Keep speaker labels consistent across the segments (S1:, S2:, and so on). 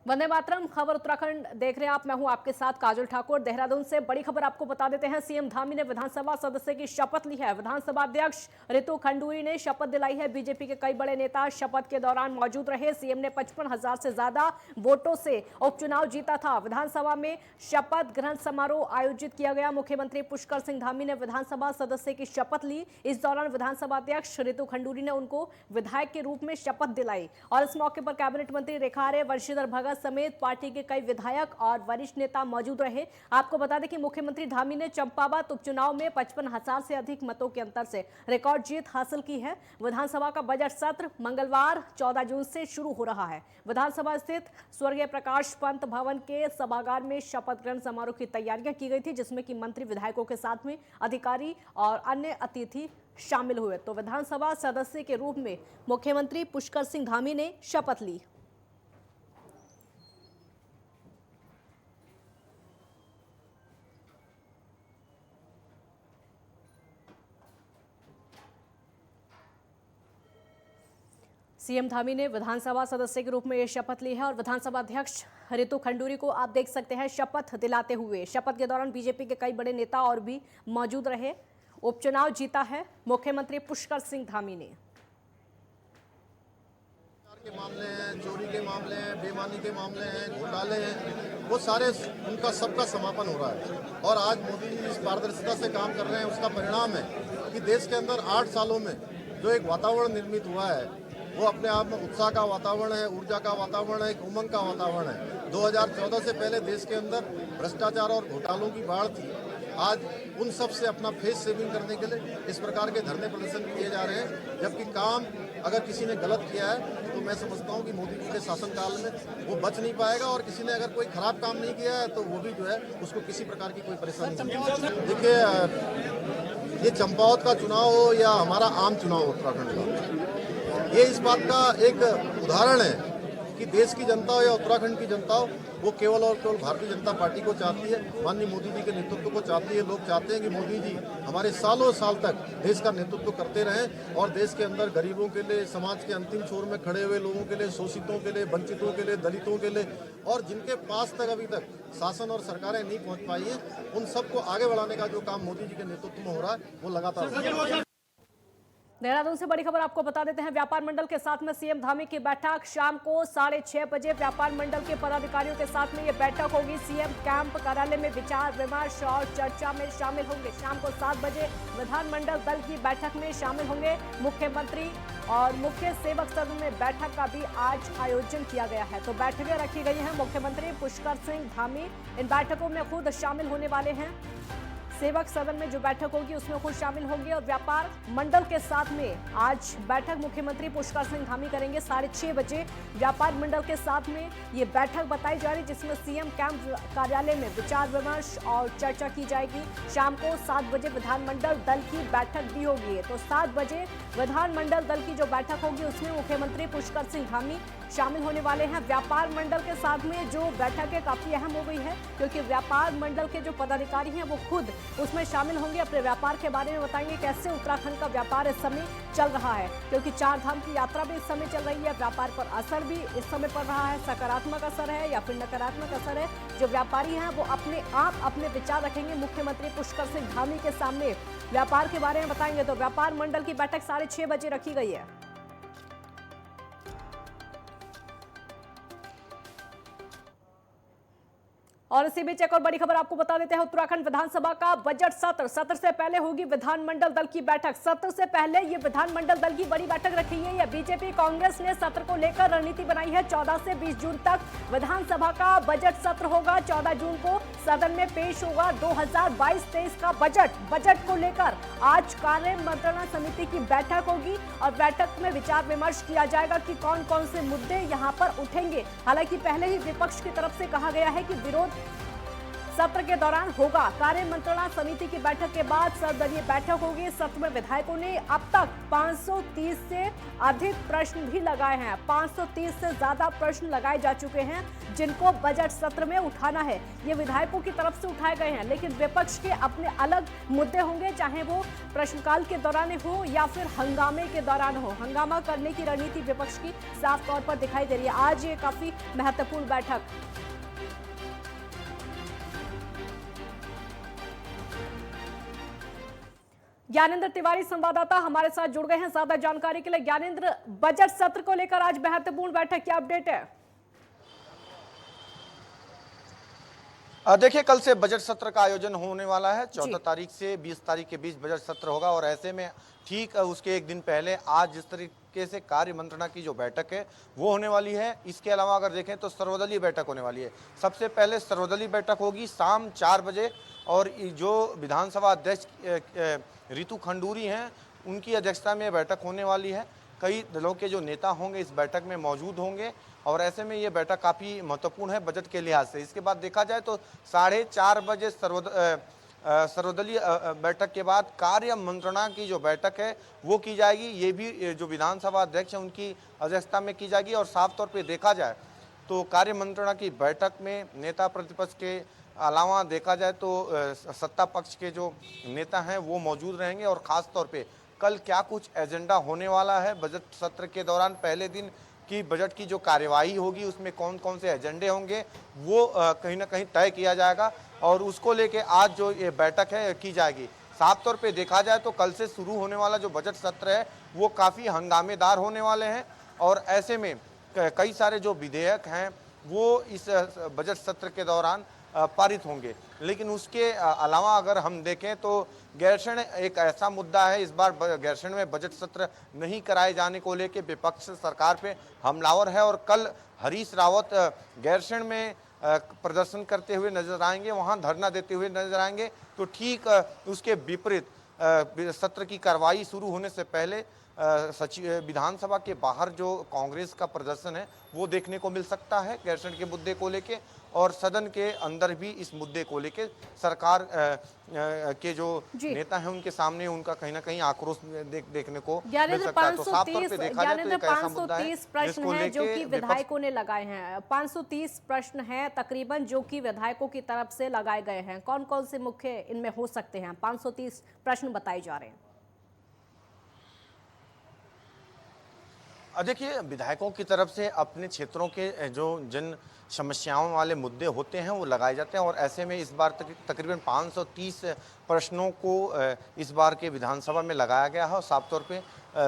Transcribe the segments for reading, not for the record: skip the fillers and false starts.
S1: वंदे मातरम। खबर उत्तराखंड देख रहे हैं आप, मैं हूं आपके साथ काजल ठाकुर। देहरादून से बड़ी खबर आपको बता देते हैं। सीएम धामी ने विधानसभा सदस्य की शपथ ली है। विधानसभा अध्यक्ष रितु खंडूरी ने शपथ दिलाई है। बीजेपी के कई बड़े नेता शपथ के दौरान मौजूद रहे। सीएम ने 55,000 से ज्यादा वोटों से उपचुनाव जीता था। विधानसभा में शपथ ग्रहण समारोह आयोजित किया गया। मुख्यमंत्री पुष्कर सिंह धामी ने विधानसभा सदस्य की शपथ ली। इस दौरान विधानसभा अध्यक्ष रितु खंडूरी ने उनको विधायक के रूप में शपथ दिलाई और इस मौके पर कैबिनेट मंत्री रेखा आर्य, वंशीधर भगत समेत पार्टी के कई विधायक और वरिष्ठ नेता मौजूद रहे। आपको बता दें कि मुख्यमंत्री धामी ने चंपावत उपचुनाव में 55,000 से अधिक मतों के अंतर से रिकॉर्ड जीत हासिल की है। विधानसभा का बजट सत्र मंगलवार 14 जून से शुरू हो रहा है। विधानसभा स्थित स्वर्गीय प्रकाश पंत भवन के सभागार में शपथ ग्रहण समारोह की तैयारियां की गई थी, जिसमें कि मंत्री विधायकों के साथ में अधिकारी और अन्य अतिथि शामिल हुए। तो विधानसभा सदस्य के रूप में मुख्यमंत्री पुष्कर सिंह धामी ने शपथ ली। सीएम धामी ने विधानसभा सदस्य के रूप में ये शपथ ली है और विधानसभा अध्यक्ष रितु खंडूरी को आप देख सकते हैं शपथ दिलाते हुए। शपथ के दौरान बीजेपी के कई बड़े नेता और भी मौजूद रहे। उपचुनाव जीता है मुख्यमंत्री पुष्कर सिंह धामी ने।
S2: के मामले हैं, चोरी के मामले हैं, बेईमानी के मामले हैं, घोटाले हैं, वो सारे उनका सबका समापन हो रहा है। और आज मोदी जी जिस पारदर्शिता से काम कर रहे हैं उसका परिणाम है कि देश के अंदर 8 सालों में जो एक वातावरण निर्मित हुआ है वो अपने आप में उत्साह का वातावरण है, ऊर्जा का वातावरण है, एक उमंग का वातावरण है। 2014 से पहले देश के अंदर भ्रष्टाचार और घोटालों की बाढ़ थी। आज उन सब से अपना फेस सेविंग करने के लिए इस प्रकार के धरने प्रदर्शन किए जा रहे हैं। जबकि काम अगर किसी ने गलत किया है तो मैं समझता हूं कि मोदी जी के शासनकाल में वो बच नहीं पाएगा, और किसी ने अगर कोई खराब काम नहीं किया है तो वो भी जो है उसको किसी प्रकार की कोई परेशानी नहीं। देखिए, ये चंपावत का चुनाव हो या हमारा आम चुनाव हो उत्तराखंड का, ये इस बात का एक उदाहरण है कि देश की जनता हो या उत्तराखंड की जनता हो, वो केवल और केवल भारतीय जनता पार्टी को चाहती है, माननीय मोदी जी के नेतृत्व को चाहती है। लोग चाहते हैं कि मोदी जी हमारे सालों साल तक देश का नेतृत्व करते रहें और देश के अंदर गरीबों के लिए, समाज के अंतिम छोर में खड़े हुए लोगों के लिए, शोषितों के लिए, वंचितों के लिए, दलितों के लिए, और जिनके पास तक अभी तक शासन और सरकारें नहीं पहुँच पाई हैं, उन सबको आगे बढ़ाने का जो काम मोदी जी के नेतृत्व में हो रहा है वो लगातार।
S1: देहरादून से बड़ी खबर आपको बता देते हैं। व्यापार मंडल के साथ में सीएम धामी की बैठक शाम को 6:30 बजे व्यापार मंडल के पदाधिकारियों के साथ में ये बैठक होगी। सीएम कैंप कार्यालय में विचार विमर्श और चर्चा में शामिल होंगे। शाम को 7 बजे विधानमंडल दल की बैठक में शामिल होंगे मुख्यमंत्री, और मुख्य सेवक सदन में बैठक का भी आज आयोजन किया गया है। तो बैठकें रखी गई हैं। मुख्यमंत्री पुष्कर सिंह धामी इन बैठकों में खुद शामिल होने वाले हैं। सेवक सदन में जो बैठक होगी उसमें खुद शामिल होंगे और व्यापार मंडल के साथ में आज बैठक मुख्यमंत्री पुष्कर सिंह धामी करेंगे। 6:30 बजे व्यापार मंडल के साथ में ये बैठक बताई जा रही, जिसमें सीएम कैंप कार्यालय में विचार विमर्श और चर्चा की जाएगी। शाम को 7 बजे विधानमंडल दल की बैठक भी होगी। तो 7 बजे विधानमंडल दल की जो बैठक होगी उसमें मुख्यमंत्री पुष्कर सिंह धामी शामिल होने वाले हैं। व्यापार मंडल के साथ में जो बैठक है काफी अहम हो गई है, क्योंकि व्यापार मंडल के जो पदाधिकारी हैं वो खुद उसमें शामिल होंगे। अपने व्यापार के बारे में बताएंगे, कैसे उत्तराखंड का व्यापार इस समय चल रहा है, क्योंकि 4 धाम की यात्रा भी इस समय चल रही है। व्यापार पर असर भी इस समय पड़ रहा है, सकारात्मक असर है या फिर नकारात्मक असर है। जो व्यापारी हैं वो अपने आप अपने विचार रखेंगे। मुख्यमंत्री पुष्कर सिंह धामी के सामने व्यापार के बारे में बताएंगे। तो व्यापार मंडल की बैठक 6:30 बजे रखी गई है। और इसी बीच एक और बड़ी खबर आपको बता देते हैं। उत्तराखंड विधानसभा का बजट सत्र से पहले होगी विधानमंडल दल की बैठक। सत्र से पहले ये विधानमंडल दल की बड़ी बैठक रखी है। बीजेपी कांग्रेस ने सत्र को लेकर रणनीति बनाई है। 14 से 20 जून तक विधानसभा का बजट सत्र होगा। 14 जून को सदन में पेश होगा 2022-23 का बजट को लेकर आज कार्य मंत्रणा समिति की बैठक होगी और बैठक में विचार विमर्श किया जाएगा कि कौन कौन से मुद्दे यहाँ पर उठेंगे। हालांकि पहले ही विपक्ष की तरफ से कहा गया है कि विरोध सत्र के दौरान होगा। कार्य मंत्रणा समिति की बैठक के बाद सर्वदलीय बैठक होगी। सत्र में विधायकों ने अब तक 530 से अधिक प्रश्न भी लगाए हैं। 530 से ज्यादा प्रश्न लगाए जा चुके हैं जिनको बजट सत्र में उठाना है। ये विधायकों की तरफ से उठाए गए हैं, लेकिन विपक्ष के अपने अलग मुद्दे होंगे, चाहे वो प्रश्नकाल के दौरान हो या फिर हंगामे के दौरान हो। हंगामा करने की रणनीति विपक्ष की साफ तौर पर दिखाई दे रही है। आज ये काफी महत्वपूर्ण बैठक। ज्ञानेंद्र तिवारी संवाददाता हमारे साथ जुड़ गए हैं ज्यादा जानकारी के लिए। ज्ञानेंद्र, बजट सत्र को लेकर आज महत्वपूर्ण बैठक, क्या अपडेट है?
S3: देखिए, कल से बजट सत्र का आयोजन होने वाला है। 14 तारीख से 20 तारीख के बीच बजट सत्र होगा और ऐसे में ठीक उसके एक दिन पहले आज जिस तरीके से कार्य मंत्रणा की जो बैठक है वो होने वाली है। इसके अलावा अगर देखें तो सर्वदलीय बैठक होने वाली है। सबसे पहले सर्वदलीय बैठक होगी शाम 4 बजे और जो विधानसभा अध्यक्ष रितु खंडूरी हैं उनकी अध्यक्षता में बैठक होने वाली है। कई दलों के जो नेता होंगे इस बैठक में मौजूद होंगे और ऐसे में ये बैठक काफ़ी महत्वपूर्ण है बजट के लिहाज से। इसके बाद देखा जाए तो 4:30 बजे सर्वदलीय बैठक के बाद कार्य मंत्रणा की जो बैठक है वो की जाएगी। ये भी जो विधानसभा अध्यक्ष हैं उनकी अध्यक्षता में की जाएगी। और साफ तौर पे देखा जाए तो कार्य मंत्रणा की बैठक में नेता प्रतिपक्ष के अलावा देखा जाए तो सत्ता पक्ष के जो नेता हैं वो मौजूद रहेंगे। और ख़ास तौर पे कल क्या कुछ एजेंडा होने वाला है बजट सत्र के दौरान, पहले दिन की बजट की जो कार्यवाही होगी उसमें कौन कौन से एजेंडे होंगे वो कहीं ना कहीं तय किया जाएगा और उसको लेके आज जो ये बैठक है की जाएगी। साफ तौर पे देखा जाए तो कल से शुरू होने वाला जो बजट सत्र है वो काफ़ी हंगामेदार होने वाले हैं और ऐसे में कई सारे जो विधेयक हैं वो इस बजट सत्र के दौरान पारित होंगे। लेकिन उसके अलावा अगर हम देखें तो गैरसैंण एक ऐसा मुद्दा है। इस बार गैरसैंण में बजट सत्र नहीं कराए जाने को लेके विपक्ष सरकार पे हमलावर है और कल हरीश रावत गैरसैंण में प्रदर्शन करते हुए नजर आएंगे, वहां धरना देते हुए नजर आएंगे। तो ठीक उसके विपरीत सत्र की कार्रवाई शुरू होने से पहले विधानसभा के बाहर जो कांग्रेस का प्रदर्शन है वो देखने को मिल सकता है गैरसैंण के मुद्दे को लेके और सदन के अंदर भी इस मुद्दे को लेके सरकार के जो नेता हैं उनके सामने उनका कहीं ना कहीं आक्रोश देखने को मिल सकता है। तो साफ तौर पे देखा जाए तो एक ऐसा मुद्दा है
S1: 530 प्रश्न हैं जो कि विधायकों ने लगाए हैं। 530 प्रश्न हैं तकरीबन जो कि विधायकों की तरफ से लगाए गए हैं। कौन कौन से मुख्य इनमें हो सकते हैं? 530 प्रश्न बताए जा रहे हैं।
S3: देखिए, विधायकों की तरफ से अपने क्षेत्रों के जो जन समस्याओं वाले मुद्दे होते हैं वो लगाए जाते हैं और ऐसे में इस बार तकरीबन 530 प्रश्नों को इस बार के विधानसभा में लगाया गया है और साफ तौर पे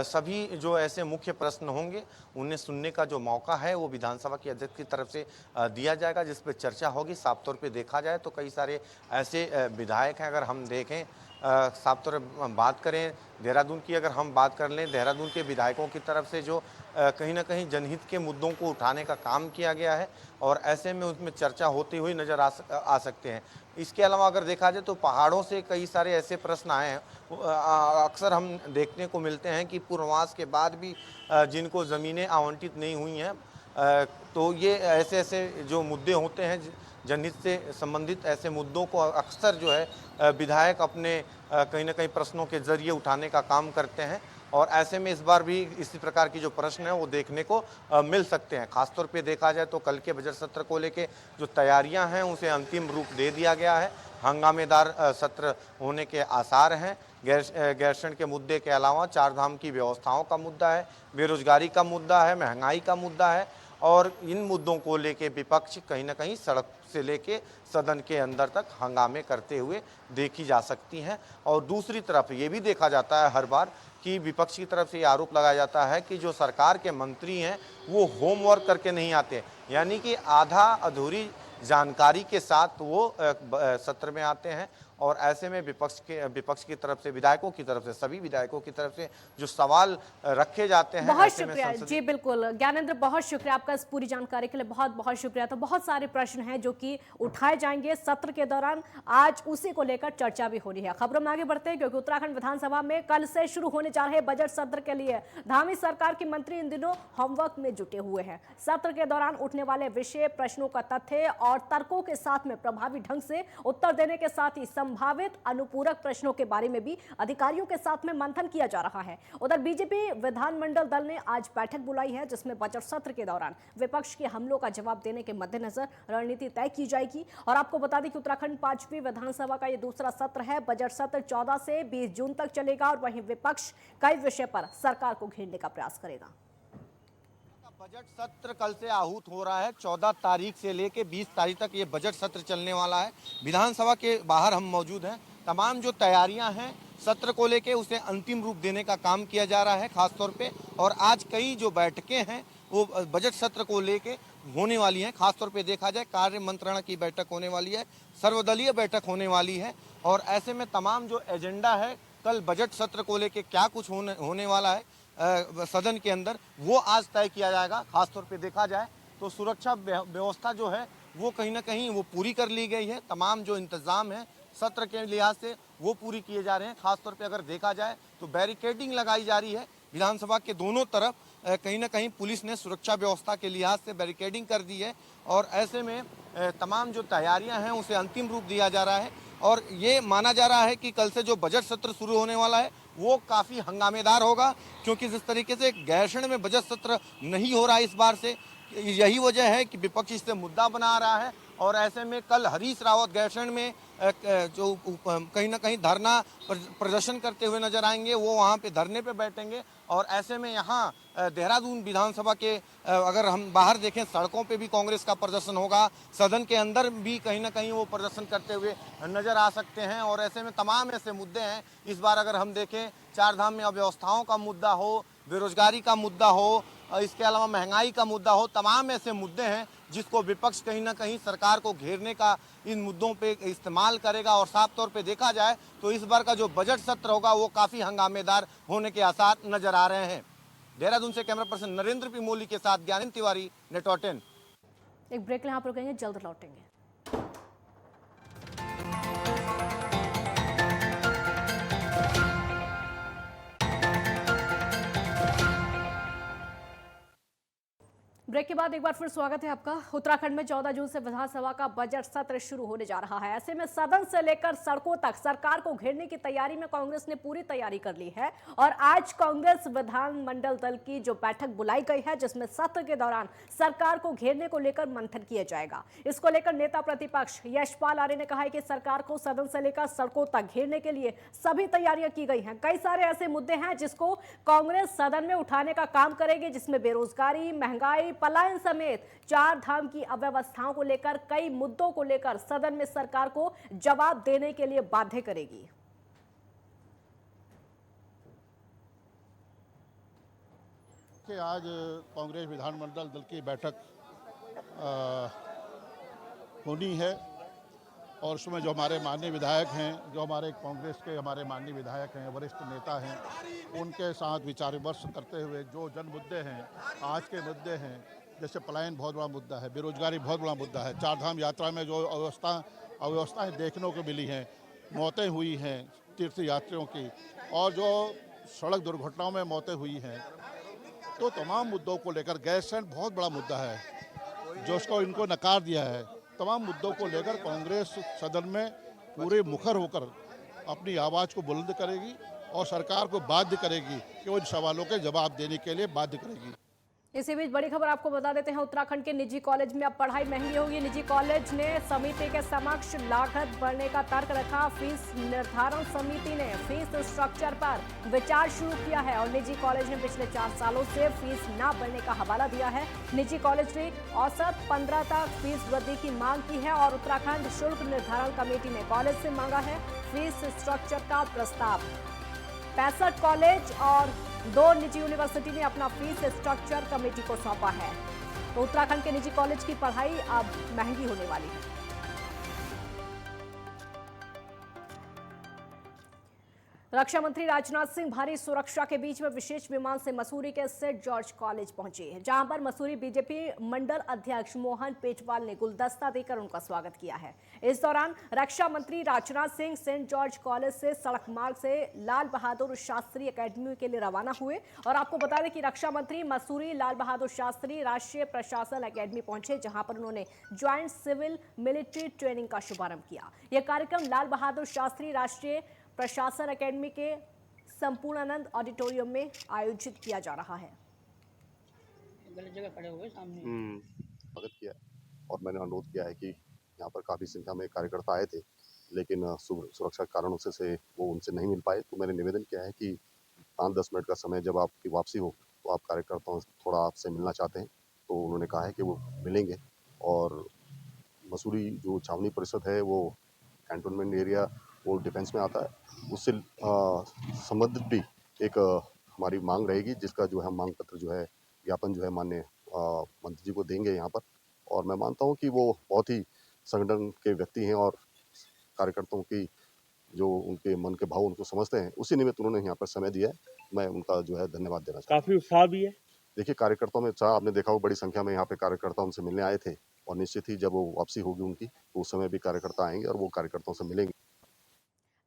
S3: सभी जो ऐसे मुख्य प्रश्न होंगे उन्हें सुनने का जो मौका है वो विधानसभा के अध्यक्ष की तरफ से दिया जाएगा, जिस पर चर्चा होगी। साफ तौर पे देखा जाए तो कई सारे ऐसे विधायक हैं, अगर हम देखें साफ तौर पर बात करें देहरादून की, अगर हम बात कर लें देहरादून के विधायकों की तरफ से जो कहीं ना कहीं जनहित के मुद्दों को उठाने का काम किया गया है और ऐसे में उसमें चर्चा होती हुई नज़र आ सकते हैं। इसके अलावा अगर देखा जाए तो पहाड़ों से कई सारे ऐसे प्रश्न आए हैं। अक्सर हम देखने को मिलते हैं कि पूर्वास के बाद भी जिनको ज़मीनें आवंटित नहीं हुई हैं तो ये ऐसे जो मुद्दे होते हैं जनहित से संबंधित ऐसे मुद्दों को अक्सर जो है विधायक अपने कहीं ना कहीं प्रश्नों के जरिए उठाने का काम करते हैं और ऐसे में इस बार भी इसी प्रकार की जो प्रश्न है वो देखने को मिल सकते हैं। खासतौर पे देखा जाए तो कल के बजट सत्र को लेके जो तैयारियां हैं उसे अंतिम रूप दे दिया गया है। हंगामेदार सत्र होने के आसार हैं। गैरसैंण के मुद्दे के अलावा चार धाम की व्यवस्थाओं का मुद्दा है, बेरोजगारी का मुद्दा है, महंगाई का मुद्दा है और इन मुद्दों को लेके विपक्ष कहीं ना कहीं सड़क से लेके सदन के अंदर तक हंगामे करते हुए देखी जा सकती हैं। और दूसरी तरफ ये भी देखा जाता है हर बार कि विपक्ष की तरफ से ये आरोप लगाया जाता है कि जो सरकार के मंत्री हैं वो होमवर्क करके नहीं आते, यानी कि आधा अधूरी जानकारी के साथ वो सत्र में आते हैं और ऐसे में विपक्ष की तरफ से, विधायकों की तरफ से, सभी विधायकों की तरफ से जो सवाल रखे जाते हैं,
S1: बहुत
S3: ऐसे में
S1: शुक्रिया जी। बिल्कुल ज्ञानेंद्र, बहुत शुक्रिया आपका इस पूरी जानकारी के लिए, बहुत बहुत शुक्रिया। तो बहुत सारे प्रश्न हैं जो कि उठाए जाएंगे सत्र के दौरान, आज उसी को लेकर चर्चा भी हो रही है। खबरों में आगे बढ़ते हैं क्योंकि उत्तराखंड विधानसभा में कल से शुरू होने जा रहे बजट सत्र के लिए धामी सरकार के मंत्री इन दिनों होमवर्क में जुटे हुए हैं। सत्र के दौरान उठने वाले विषय, प्रश्नों का तथ्य और तर्कों के साथ में प्रभावी ढंग से उत्तर देने के साथ ही संभावित अनुपूरक प्रश्नों के बारे में भी अधिकारियों के साथ में मंथन किया जा रहा है। उधर बीजेपी विधानमंडल दल ने आज बैठक बुलाई है जिसमें बजट सत्र के दौरान विपक्ष के हमलों का जवाब देने के मद्देनजर रणनीति तय की जाएगी। और आपको बता दें कि उत्तराखंड 5वीं विधानसभा का यह दूसरा सत्र है। बजट सत्र 14 से 20 जून तक चलेगा और वहीं विपक्ष कई विषय पर सरकार को घेरने का प्रयास करेगा।
S3: बजट सत्र कल से आहूत हो रहा है। 14 तारीख से लेके 20 तारीख तक ये बजट सत्र चलने वाला है। विधानसभा के बाहर हम मौजूद हैं। तमाम जो तैयारियां हैं सत्र को लेके उसे अंतिम रूप देने का काम किया जा रहा है खास तौर पे। और आज कई जो बैठकें हैं वो बजट सत्र को लेके होने वाली हैं। खास तौर पे देखा जाए कार्य मंत्रणा की बैठक होने वाली है, सर्वदलीय बैठक होने वाली है। और ऐसे में तमाम जो एजेंडा है कल बजट सत्र को लेके क्या कुछ होने वाला है सदन के अंदर, वो आज तय किया जाएगा। खास तौर पे देखा जाए तो सुरक्षा व्यवस्था जो है वो कहीं ना कहीं वो पूरी कर ली गई है। तमाम जो इंतजाम है सत्र के लिहाज से वो पूरी किए जा रहे हैं। खास तौर पे अगर देखा जाए तो बैरिकेडिंग लगाई जा रही है विधानसभा के दोनों तरफ। कहीं ना कहीं पुलिस ने सुरक्षा व्यवस्था के लिहाज से बैरिकेडिंग कर दी है। और ऐसे में तमाम जो तैयारियां हैं उसे अंतिम रूप दिया जा रहा है। और ये माना जा रहा है कि कल से जो बजट सत्र शुरू होने वाला है वो काफ़ी हंगामेदार होगा, क्योंकि जिस तरीके से गैरसैंण में बजट सत्र नहीं हो रहा है इस बार से, यही वजह है कि विपक्ष इससे मुद्दा बना रहा है। और ऐसे में कल हरीश रावत गैरसैंण में जो कहीं ना कहीं धरना प्रदर्शन करते हुए नजर आएंगे, वो वहाँ पे धरने पे बैठेंगे। और ऐसे में यहाँ देहरादून विधानसभा के अगर हम बाहर देखें सड़कों पे भी कांग्रेस का प्रदर्शन होगा, सदन के अंदर भी कहीं ना कहीं वो प्रदर्शन करते हुए नजर आ सकते हैं। और ऐसे में तमाम ऐसे मुद्दे हैं इस बार अगर हम देखें, चार धाम में अव्यवस्थाओं का मुद्दा हो, बेरोजगारी का मुद्दा हो, इसके अलावा महंगाई का मुद्दा हो, तमाम ऐसे मुद्दे हैं जिसको विपक्ष कहीं ना कहीं सरकार को घेरने का इन मुद्दों पे इस्तेमाल करेगा। और साफ तौर पे देखा जाए तो इस बार का जो बजट सत्र होगा वो काफ़ी हंगामेदार होने के आसार नजर आ रहे हैं। देहरादून से कैमरा पर्सन नरेंद्र पिमोली के साथ ज्ञानेंद्र तिवारी, नेटवर्क 10।
S1: एक ब्रेक यहाँ पर रुकेंगे, जल्द लौटेंगे। ब्रेक के बाद एक बार फिर स्वागत है आपका। उत्तराखंड में 14 जून से विधानसभा का बजट सत्र शुरू होने जा रहा है। ऐसे में सदन से लेकर सड़कों तक सरकार को घेरने की तैयारी में कांग्रेस ने पूरी तैयारी कर ली है। और आज कांग्रेस विधानमंडल दल की जो बैठक बुलाई गई है जिसमें सत्र के दौरान सरकार को घेरने को लेकर मंथन किया जाएगा। इसको लेकर नेता प्रतिपक्ष यशपाल आर्य ने कहा है कि सरकार को सदन से लेकर सड़कों तक घेरने के लिए सभी तैयारियां की गई हैं। कई सारे ऐसे मुद्दे हैं जिसको कांग्रेस सदन में उठाने का काम करेगी, जिसमें बेरोजगारी, महंगाई, पलायन समेत चार धाम की अव्यवस्थाओं को लेकर कई मुद्दों को लेकर सदन में सरकार को जवाब देने के लिए बाध्य करेगी।
S4: आज कांग्रेस विधानमंडल दल की बैठक होनी है और उसमें जो हमारे माननीय विधायक हैं, जो हमारे कांग्रेस के हमारे माननीय विधायक हैं, वरिष्ठ नेता हैं, उनके साथ विचार विमर्श करते हुए जो जन मुद्दे हैं, आज के मुद्दे हैं, जैसे पलायन बहुत बड़ा मुद्दा है, बेरोजगारी बहुत बड़ा मुद्दा है, चार धाम यात्रा में जो अव्यवस्थाएं देखने को मिली हैं, मौतें हुई हैं तीर्थ यात्रियों की, और जो सड़क दुर्घटनाओं में मौतें हुई हैं, तो तमाम मुद्दों को लेकर गैरसैंण बहुत बड़ा मुद्दा है जो उसको इनको नकार दिया है। तमाम मुद्दों को लेकर कांग्रेस सदन में पूरे मुखर होकर अपनी आवाज़ को बुलंद करेगी और सरकार को बाध्य करेगी कि वो इन सवालों के जवाब देने के लिए बाध्य करेगी।
S1: इसी बीच बड़ी खबर आपको बता देते हैं, उत्तराखंड के निजी कॉलेज में अब पढ़ाई महंगी होगी। निजी कॉलेज ने समिति के समक्ष लागत बढ़ने का तर्क रखा। फीस निर्धारण समिति ने फीस स्ट्रक्चर पर विचार शुरू किया है और निजी कॉलेज ने पिछले 4 सालों से फीस न बढ़ने का हवाला दिया है। निजी कॉलेज ने औसत 15 तक फीस वृद्धि की मांग की है और उत्तराखंड शुल्क निर्धारण कमेटी ने कॉलेज से मांगा है फीस स्ट्रक्चर का प्रस्ताव। 65 कॉलेज और 2 निजी यूनिवर्सिटी ने अपना फीस स्ट्रक्चर कमेटी को सौंपा है। तो उत्तराखंड के निजी कॉलेज की पढ़ाई अब महंगी होने वाली है। रक्षा मंत्री राजनाथ सिंह भारी सुरक्षा के बीच में विशेष विमान से मसूरी के सेंट जॉर्ज कॉलेज पहुंचे हैं, जहां पर मसूरी बीजेपी मंडल अध्यक्ष मोहन पेटवाल ने गुलदस्ता देकर उनका स्वागत किया है। इस दौरान रक्षा मंत्री Rajnath Singh Saint George College से सड़क मार्ग से लाल बहादुर शास्त्री एकेडमी के लिए रवाना हुए। और आपको बता दें कि रक्षा मंत्री मसूरी लाल बहादुर शास्त्री राष्ट्रीय प्रशासन एकेडमी पहुंचे, जहां पर उन्होंने ज्वाइंट सिविल मिलिट्री ट्रेनिंग का शुभारंभ किया। यह कार्यक्रम लाल बहादुर शास्त्री राष्ट्रीय प्रशासन एकेडमी के संपूर्णानंद ऑडिटोरियम में आयोजित किया जा रहा है।
S5: गलत जगह खड़े हुए सामने
S6: स्वागत किया और मैंने अनुरोध किया है कि यहाँ पर काफ़ी संख्या में कार्यकर्ता आए थे, लेकिन सुरक्षा कारणों से वो उनसे नहीं मिल पाए। तो मैंने निवेदन किया है कि 5-10 मिनट का समय जब आपकी वापसी हो तो आप कार्यकर्ताओं से थोड़ा आपसे मिलना चाहते हैं। तो उन्होंने कहा है कि वो मिलेंगे। और मसूरी जो छावनी परिषद है वो कैंटोनमेंट एरिया वो डिफेंस में आता है, उससे संबंधित भी एक हमारी मांग रहेगी, जिसका जो है हम मांग पत्र जो है ज्ञापन जो है माननीय मंत्री जी को देंगे यहाँ पर। और मैं मानता हूँ कि वो बहुत ही संगठन के व्यक्ति हैं और कार्यकर्ताओं की जो उनके मन के भाव उनको समझते हैं, उसी निमित्त उन्होंने यहाँ पर समय दिया है। मैं उनका जो है धन्यवाद देना चाहता हूँ।
S5: काफी उत्साह भी है।
S6: देखिए, कार्यकर्ताओं में उत्साह आपने देखा हो, बड़ी संख्या में यहाँ पे कार्यकर्ता उनसे मिलने आए थे और निश्चित ही जब वो वापसी होगी उनकी तो उस समय भी कार्यकर्ता आएंगे और वो कार्यकर्ताओं से मिलेंगे।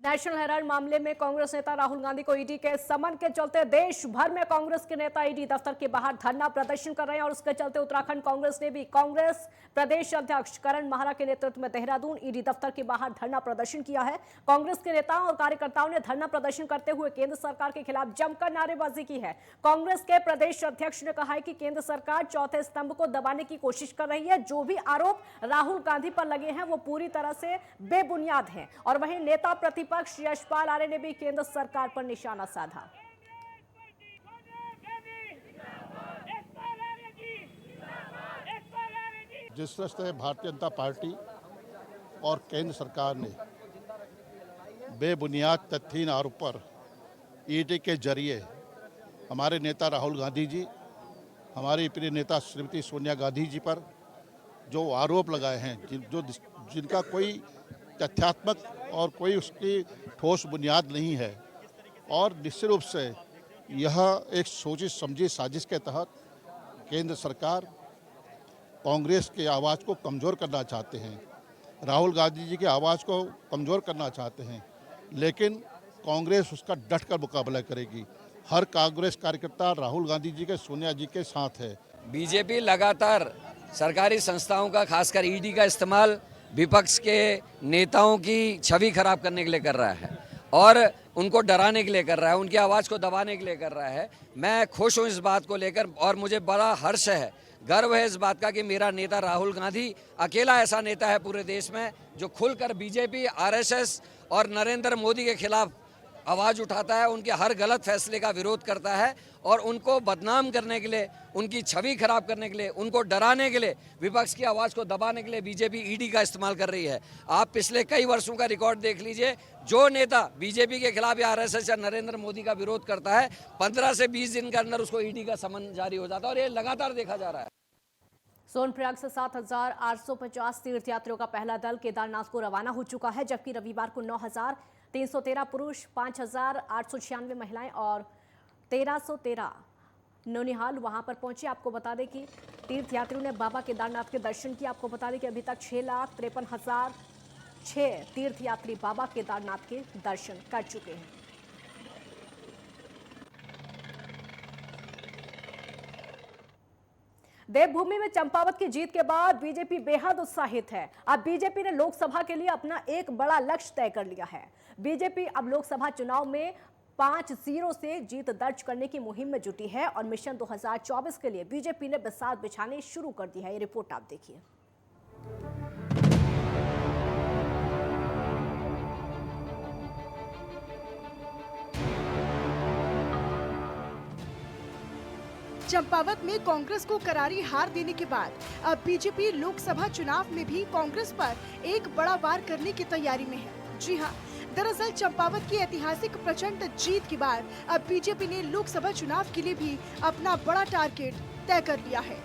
S1: नेशनल हेराल्ड मामले में कांग्रेस नेता राहुल गांधी को ईडी के समन के चलते देश भर में कांग्रेस के नेता ईडी दफ्तर के बाहर धरना प्रदर्शन कर रहे हैं। और उसके चलते उत्तराखंड कांग्रेस ने भी कांग्रेस प्रदेश अध्यक्ष करण माहरा के नेतृत्व में देहरादून ईडी दफ्तर के बाहर धरना प्रदर्शन किया है। कांग्रेस के नेताओं और कार्यकर्ताओं ने धरना प्रदर्शन करते हुए केंद्र सरकार के खिलाफ जमकर नारेबाजी की है। कांग्रेस के प्रदेश अध्यक्ष ने कहा है कि केंद्र सरकार चौथे स्तंभ को दबाने की कोशिश कर रही है। जो भी आरोप राहुल गांधी पर लगे हैं वो पूरी तरह से बेबुनियाद हैं। और वहीं नेता प्रतिपक्ष यशपाल आर्य ने भी केंद्र सरकार पर निशाना साधा।
S4: जिस तरह से भारतीय जनता पार्टी और केंद्र सरकार ने बेबुनियाद तथ्यहीन आरोप पर ईडी के जरिए हमारे नेता राहुल गांधी जी, हमारी प्रिय नेता श्रीमती सोनिया गांधी जी पर जो आरोप लगाए हैं, जिनका कोई तथ्यात्मक और कोई उसकी ठोस बुनियाद नहीं है, और निश्चित रूप से यह एक सोची समझी साजिश के तहत केंद्र सरकार कांग्रेस की आवाज़ को कमज़ोर करना चाहते हैं, राहुल गांधी जी की आवाज़ को कमज़ोर करना चाहते हैं। लेकिन कांग्रेस उसका डट कर मुकाबला करेगी। हर कांग्रेस कार्यकर्ता राहुल गांधी जी के, सोनिया जी के साथ है।
S7: बीजेपी लगातार सरकारी संस्थाओं का, खासकर ईडी का इस्तेमाल विपक्ष के नेताओं की छवि खराब करने के लिए कर रहा है और उनको डराने के लिए कर रहा है, उनकी आवाज़ को दबाने के लिए कर रहा है। मैं खुश हूँ इस बात को लेकर और मुझे बड़ा हर्ष है, गर्व है इस बात का कि मेरा नेता राहुल गांधी अकेला ऐसा नेता है पूरे देश में जो खुलकर बीजेपी, आरएसएस और नरेंद्र मोदी के खिलाफ आवाज़ उठाता है, उनके हर गलत फैसले का विरोध करता है और उनको बदनाम करने के लिए, उनकी छवि खराब करने के लिए, उनको डराने के लिए, विपक्ष की आवाज़ को दबाने के लिए बीजेपी ईडी का इस्तेमाल कर रही है। आप पिछले कई वर्षों का रिकॉर्ड देख लीजिए, जो नेता बीजेपी के खिलाफ या आरएसएस या नरेंद्र मोदी का विरोध करता है, 15 से 20 दिन के अंदर उसको ईडी का समन जारी हो जाता है और ये लगातार देखा जा रहा है।
S1: सोनप्रयाग से 7,850 तीर्थयात्रियों का पहला दल केदारनाथ को रवाना हो चुका है, जबकि रविवार को 9,313 पुरुष, 5,896 महिलाएं और 1,313 नौनिहाल वहां पर पहुंचे। आपको बता दें कि तीर्थयात्रियों ने बाबा केदारनाथ के दर्शन किए। आपको बता दें कि अभी तक 6,53,006 तीर्थयात्री बाबा केदारनाथ के दर्शन कर चुके हैं। देवभूमि में चंपावत की जीत के बाद बीजेपी बेहद उत्साहित है। अब बीजेपी ने लोकसभा के लिए अपना एक बड़ा लक्ष्य तय कर लिया है। बीजेपी अब लोकसभा चुनाव में 5-0 से जीत दर्ज करने की मुहिम में जुटी है और मिशन 2024 के लिए बीजेपी ने बिसात बिछाने शुरू कर दी है। ये रिपोर्ट आप देखिए।
S8: चंपावत में कांग्रेस को करारी हार देने के बाद अब बीजेपी लोकसभा चुनाव में भी कांग्रेस पर एक बड़ा वार करने की तैयारी में है। जी हां, दरअसल चंपावत की ऐतिहासिक प्रचंड जीत के बाद अब बीजेपी ने लोकसभा चुनाव के लिए भी अपना बड़ा टारगेट तय कर लिया है।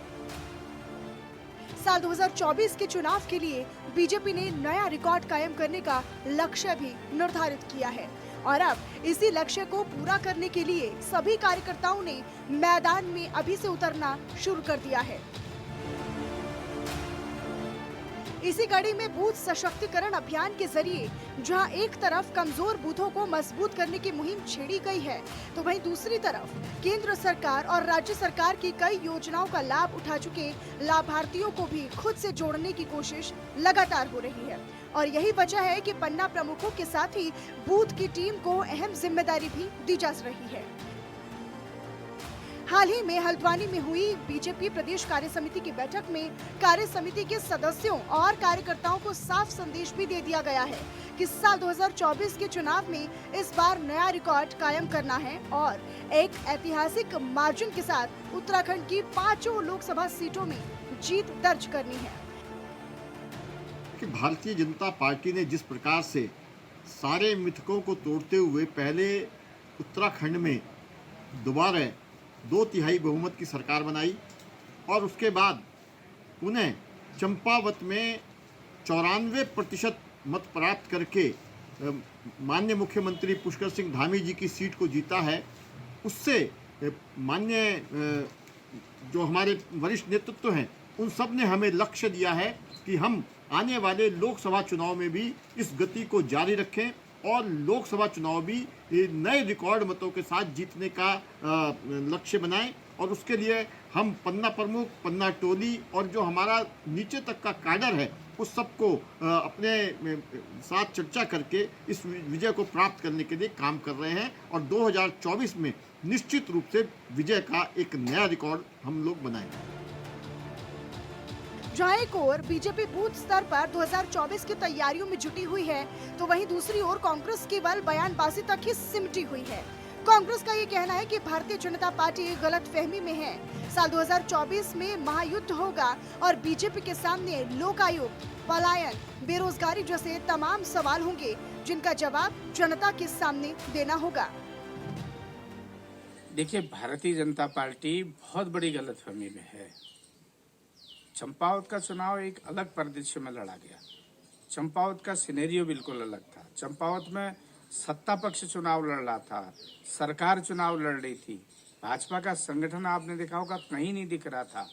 S8: साल 2024 के चुनाव के लिए बीजेपी ने नया रिकॉर्ड कायम करने का लक्ष्य भी निर्धारित किया है। और अब इसी लक्ष्य को पूरा करने के लिए सभी कार्यकर्ताओं ने मैदान में अभी से उतरना शुरू कर दिया है। इसी कड़ी में बूथ सशक्तिकरण अभियान के जरिए जहां एक तरफ कमजोर बूथों को मजबूत करने की मुहिम छेड़ी गई है, तो वहीं दूसरी तरफ केंद्र सरकार और राज्य सरकार की कई योजनाओं का लाभ उठा चुके लाभार्थियों को भी खुद से जोड़ने की कोशिश लगातार हो रही है। और यही वजह है कि पन्ना प्रमुखों के साथ ही बूथ की टीम को अहम जिम्मेदारी भी दी जा रही है। हाल ही में हल्द्वानी में हुई बीजेपी प्रदेश कार्य समिति की बैठक में कार्य समिति के सदस्यों और कार्यकर्ताओं को साफ संदेश भी दे दिया गया है कि साल 2024 के चुनाव में इस बार नया रिकॉर्ड कायम करना है और एक ऐतिहासिक मार्जिन के साथ उत्तराखंड की 5 लोकसभा सीटों में जीत दर्ज करनी है।
S9: कि भारतीय जनता पार्टी ने जिस प्रकार से सारे मिथकों को तोड़ते हुए पहले उत्तराखंड में दोबारा 2/3 बहुमत की सरकार बनाई और उसके बाद उन्हें चंपावत में 94% मत प्राप्त करके माननीय मुख्यमंत्री पुष्कर सिंह धामी जी की सीट को जीता है, उससे माननीय जो हमारे वरिष्ठ नेतृत्व हैं उन सब ने हमें लक्ष्य दिया है कि हम आने वाले लोकसभा चुनाव में भी इस गति को जारी रखें और लोकसभा चुनाव भी नए रिकॉर्ड मतों के साथ जीतने का लक्ष्य बनाएं। और उसके लिए हम पन्ना प्रमुख, पन्ना टोली और जो हमारा नीचे तक का कैडर है उस सबको अपने साथ चर्चा करके इस विजय को प्राप्त करने के लिए काम कर रहे हैं और 2024 में निश्चित रूप से विजय का एक नया रिकॉर्ड हम लोग बनाएंगे।
S8: जहां एक ओर बीजेपी बूथ स्तर पर 2024 की तैयारियों में जुटी हुई है, तो वहीं दूसरी ओर कांग्रेस केवल बयानबाजी तक ही सिमटी हुई है। कांग्रेस का ये कहना है कि भारतीय जनता पार्टी गलतफहमी में है। साल 2024 में महायुद्ध होगा और बीजेपी के सामने लोकायुक्त, पलायन, बेरोजगारी जैसे तमाम सवाल होंगे जिनका जवाब जनता के सामने देना होगा।
S10: देखिए, भारतीय जनता पार्टी बहुत बड़ी गलतफहमी में है। चंपावत का चुनाव एक अलग परिदृश्य में लड़ा गया। चंपावत का सिनेरियो बिल्कुल अलग था। चंपावत में सत्ता पक्ष चुनाव लड़ रहा था, सरकार चुनाव लड़ रही थी, भाजपा का संगठन आपने देखा होगा कहीं नहीं दिख रहा था।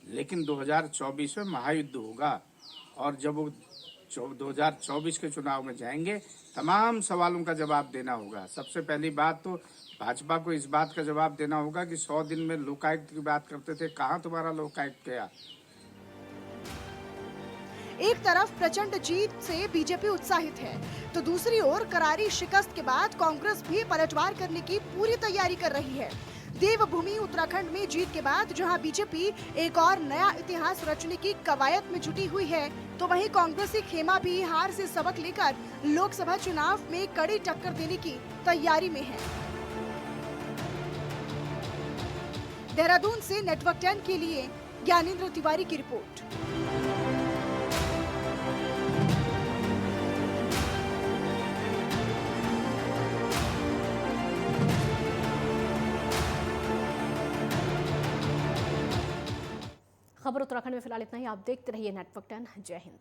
S10: लेकिन 2024 में महायुद्ध होगा और जब वो 2024 के चुनाव में जाएंगे तमाम सवालों का जवाब देना होगा। सबसे पहली बात तो भाजपा को इस बात का जवाब देना होगा कि 100 दिन में लोकायुक्त की बात करते थे, कहाँ तुम्हारा लोकायुक्त गया।
S8: एक तरफ प्रचंड जीत से बीजेपी उत्साहित है, तो दूसरी ओर करारी शिकस्त के बाद कांग्रेस भी पलटवार करने की पूरी तैयारी कर रही है। देवभूमि उत्तराखंड में जीत के बाद जहां बीजेपी एक और नया इतिहास रचने की कवायद में जुटी हुई है, तो वहीं कांग्रेसी खेमा भी हार से सबक लेकर लोकसभा चुनाव में कड़ी टक्कर देने की तैयारी में है। देहरादून से नेटवर्क 10 के लिए ज्ञानेंद्र तिवारी की रिपोर्ट।
S1: खबर उत्तराखंड में फिलहाल इतना ही। आप देखते रहिए नेटवर्क 10। जय हिंद।